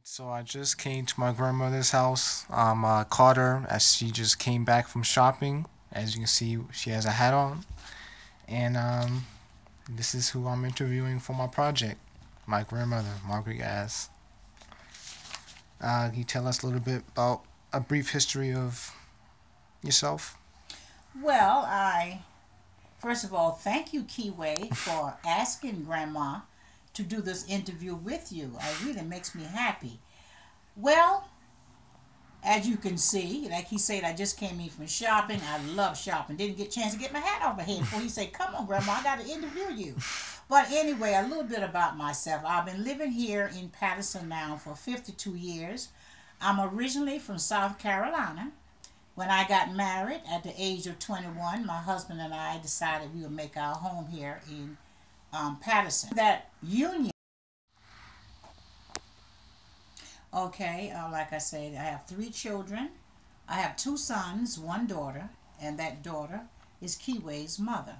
So I just came to my grandmother's house. Caught her as she just came back from shopping. As you can see, she has a hat on, and this is who I'm interviewing for my project. My grandmother, Margaret. As can you tell us a little bit about a brief history of yourself? Well, I first of all thank you, Kiway, for asking Grandma to do this interview with you. It really makes me happy. Well, as you can see, like he said, I just came in from shopping. I love shopping. Didn't get a chance to get my hat off my head before he said, "Come on, Grandma, I got to interview you." But anyway, a little bit about myself. I've been living here in Patterson now for 52 years. I'm originally from South Carolina. When I got married at the age of 21, my husband and I decided we would make our home here in Patterson. That union, okay, like I said, I have three children. I have two sons, one daughter, and that daughter is Kiway's mother.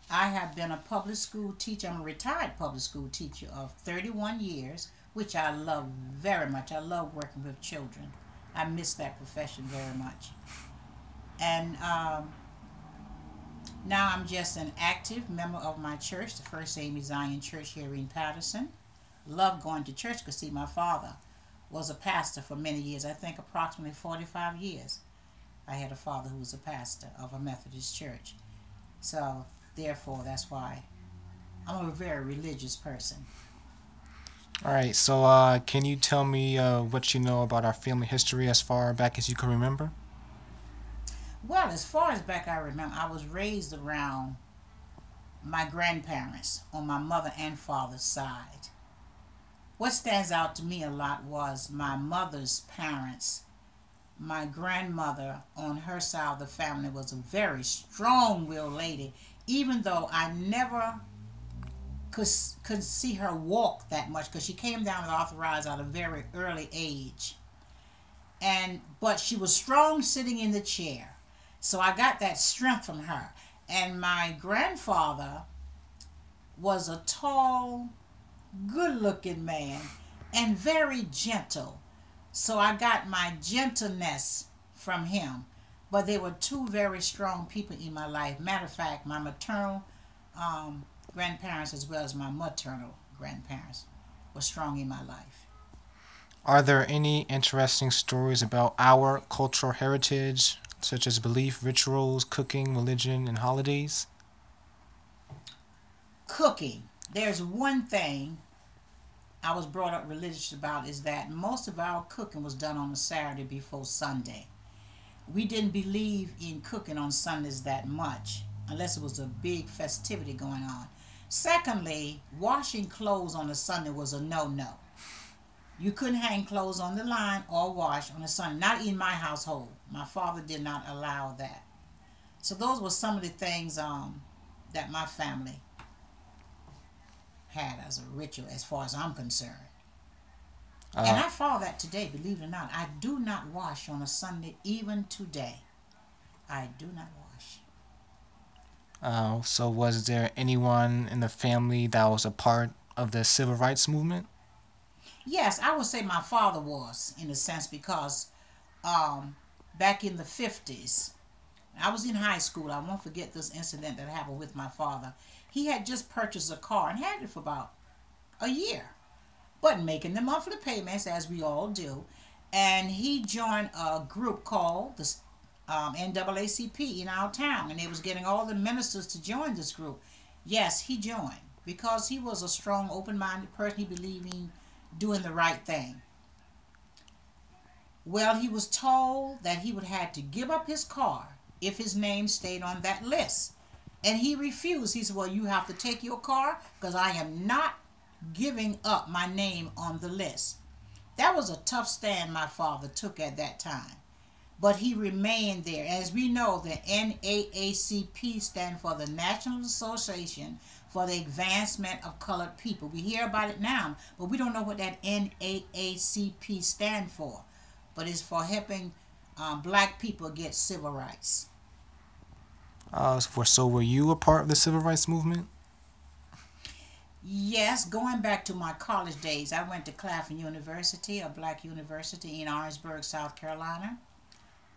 I have been a public school teacher. I'm a retired public school teacher of 31 years, which I love very much. I love working with children. I miss that profession very much. And now I'm just an active member of my church, the First Amy Zion Church here in Patterson. Love going to church because, see, my father was a pastor for many years. I think approximately 45 years. I had a father who was a pastor of a Methodist church. So, therefore, that's why I'm a very religious person. All right. So can you tell me what you know about our family history as far back as you can remember? Well, as far as back I remember, I was raised around my grandparents on my mother and father's side. What stands out to me a lot was my mother's parents. My grandmother on her side of the family was a very strong-willed lady, even though I never could see her walk that much because she came down with arthritis at a very early age. And but she was strong sitting in the chair. So I got that strength from her. And my grandfather was a tall, good-looking man and very gentle. So I got my gentleness from him. But they were two very strong people in my life. Matter of fact, my maternal grandparents as well as my maternal grandparents were strong in my life. Are there any interesting stories about our cultural heritage, such as belief, rituals, cooking, religion, and holidays? Cooking. There's one thing I was brought up religious about is that most of our cooking was done on a Saturday before Sunday. We didn't believe in cooking on Sundays that much unless it was a big festivity going on. Secondly, washing clothes on a Sunday was a no-no. You couldn't hang clothes on the line or wash on a Sunday. Not in my household. My father did not allow that. So those were some of the things that my family had as a ritual as far as I'm concerned. And Uh, I follow that today, believe it or not. I do not wash on a Sunday even today. I do not wash. so was there anyone in the family that was a part of the civil rights movement? Yes, I would say my father was, in a sense, because um, back in the 50s, I was in high school. I won't forget this incident that happened with my father. He had just purchased a car and had it for about a year, but making the monthly payments as we all do. And he joined a group called the NAACP in our town, and they was getting all the ministers to join this group. Yes, he joined because he was a strong, open-minded person. He believed in doing the right thing. Well, he was told that he would have to give up his car if his name stayed on that list. And he refused. He said, "Well, you have to take your car because I am not giving up my name on the list." That was a tough stand my father took at that time. But he remained there. As we know, the NAACP stands for the National Association for the Advancement of Colored People. We hear about it now, but we don't know what that NAACP stands for. But it's for helping black people get civil rights. So were you a part of the civil rights movement? Yes, going back to my college days, I went to Claflin University, a black university in Orangeburg, South Carolina.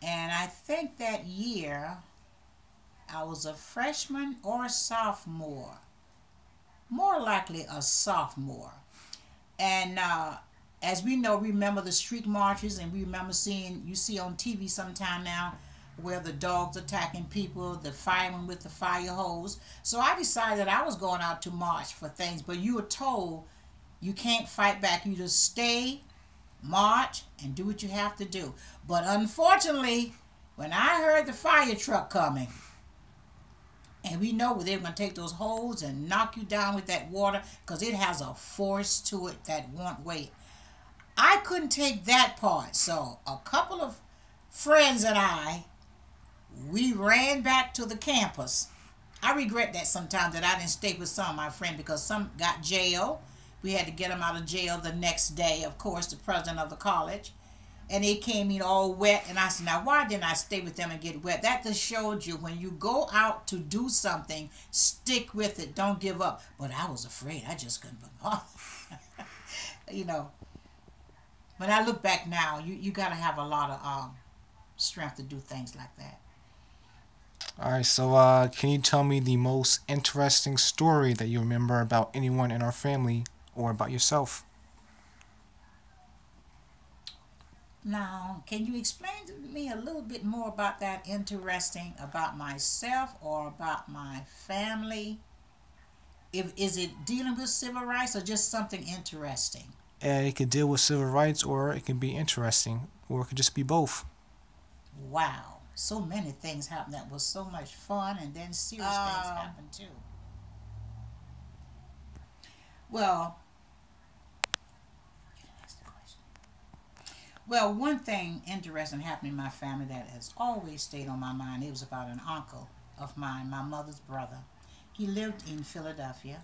And I think that year I was a freshman or a sophomore, more likely a sophomore. And as we know, remember the street marches, and we remember seeing, you see on TV sometime now, where the dogs attacking people, the firemen with the fire hose. So I decided I was going out to march for things, but you were told you can't fight back. You just stay, march, and do what you have to do. But unfortunately, when I heard the fire truck coming, and we know they were going to take those holes and knock you down with that water because it has a force to it that won't wait. I couldn't take that part. So a couple of friends and I, we ran back to the campus. I regret that sometimes that I didn't stay with some of my friends because some got jail. We had to get them out of jail the next day, of course, the president of the college. And they came in all wet. And I said, now, why didn't I stay with them and get wet? That just showed you when you go out to do something, stick with it. Don't give up. But I was afraid. I just couldn't believe you know. When I look back now, you got to have a lot of strength to do things like that. All right, so can you tell me the most interesting story that you remember about anyone in our family or about yourself? Now, can you explain to me a little bit more about that interesting about myself or about my family? If is it dealing with civil rights or just something interesting? It could deal with civil rights, or it can be interesting, or it could just be both. Wow, so many things happened that was so much fun, and then serious things happened too. Well, well, one thing interesting happened in my family that has always stayed on my mind. It was about an uncle of mine, my mother's brother. He lived in Philadelphia,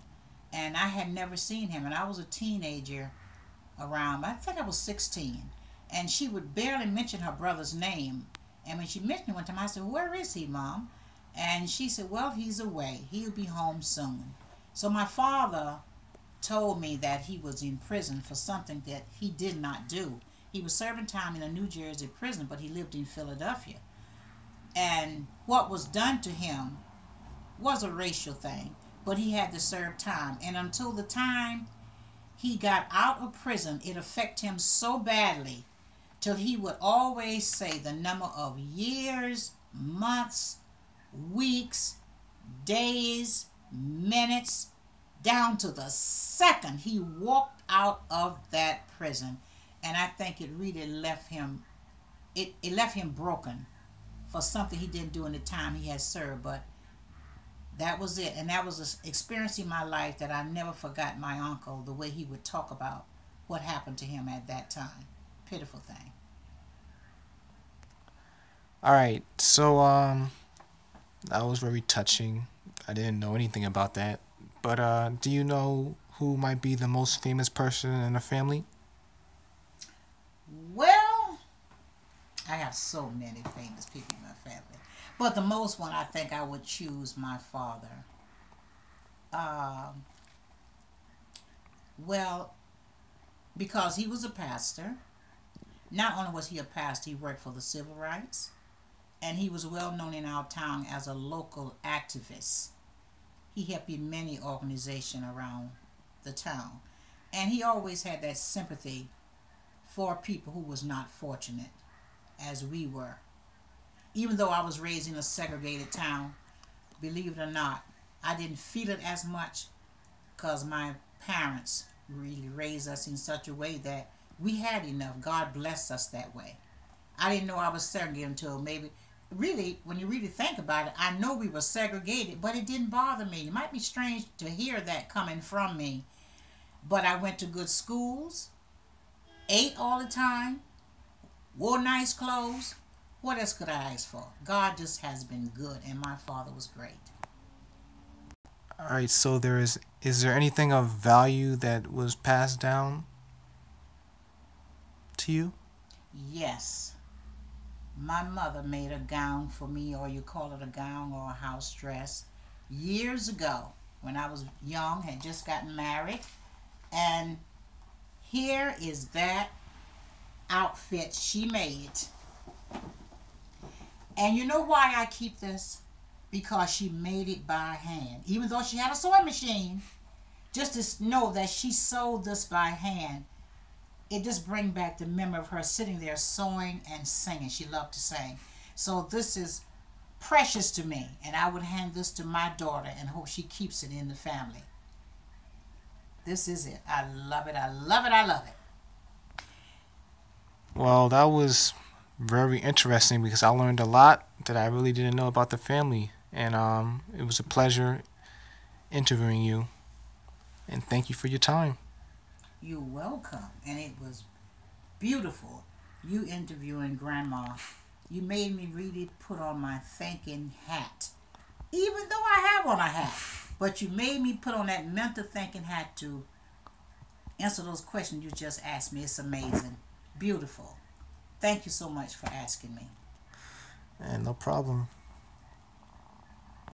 and I had never seen him, and I was a teenager around, I think I was 16, and she would barely mention her brother's name. And when she mentioned it one time, I said, where is he, Mom? And she said, well, he's away. He'll be home soon. So my father told me that he was in prison for something that he did not do. He was serving time in a New Jersey prison, but he lived in Philadelphia. And what was done to him was a racial thing, but he had to serve time. And until the time he got out of prison, it affected him so badly till he would always say the number of years, months, weeks, days, minutes, down to the second he walked out of that prison. And I think it really left him, it left him broken for something he didn't do in the time he had served. But that was it. And that was an experience in my life that I never forgot. My uncle, the way he would talk about what happened to him at that time. Pitiful thing. All right, so that was very touching. I didn't know anything about that. But do you know who might be the most famous person in the family? Well, I have so many famous people in my family. But the most one, I think I would choose my father. Um, well, because he was a pastor. Not only was he a pastor, he worked for the civil rights. And he was well known in our town as a local activist. He helped in many organizations around the town. And he always had that sympathy for people who was not fortunate as we were. Even though I was raised in a segregated town, believe it or not, I didn't feel it as much because my parents really raised us in such a way that we had enough. God blessed us that way. I didn't know I was segregated until maybe, really, when you really think about it, I know we were segregated, but it didn't bother me. It might be strange to hear that coming from me, but I went to good schools, ate all the time, wore nice clothes. What else could I ask for? God just has been good, and my father was great. All right, so is there anything of value that was passed down to you? Yes, my mother made a gown for me, or you call it a gown or a house dress, years ago when I was young, had just gotten married. And here is that outfit she made. And you know why I keep this? Because she made it by hand. Even though she had a sewing machine, just to know that she sewed this by hand, it just brings back the memory of her sitting there sewing and singing. She loved to sing. So this is precious to me, and I would hand this to my daughter and hope she keeps it in the family. This is it. I love it. I love it. I love it. Well, that was very interesting because I learned a lot that I really didn't know about the family, and it was a pleasure interviewing you. And thank you for your time. You're welcome. And it was beautiful. You interviewing Grandma. You made me really put on my thinking hat. Even though I have on a hat. But you made me put on that mental thinking hat to answer those questions you just asked me. It's amazing. Beautiful. Thank you so much for asking me. And no problem.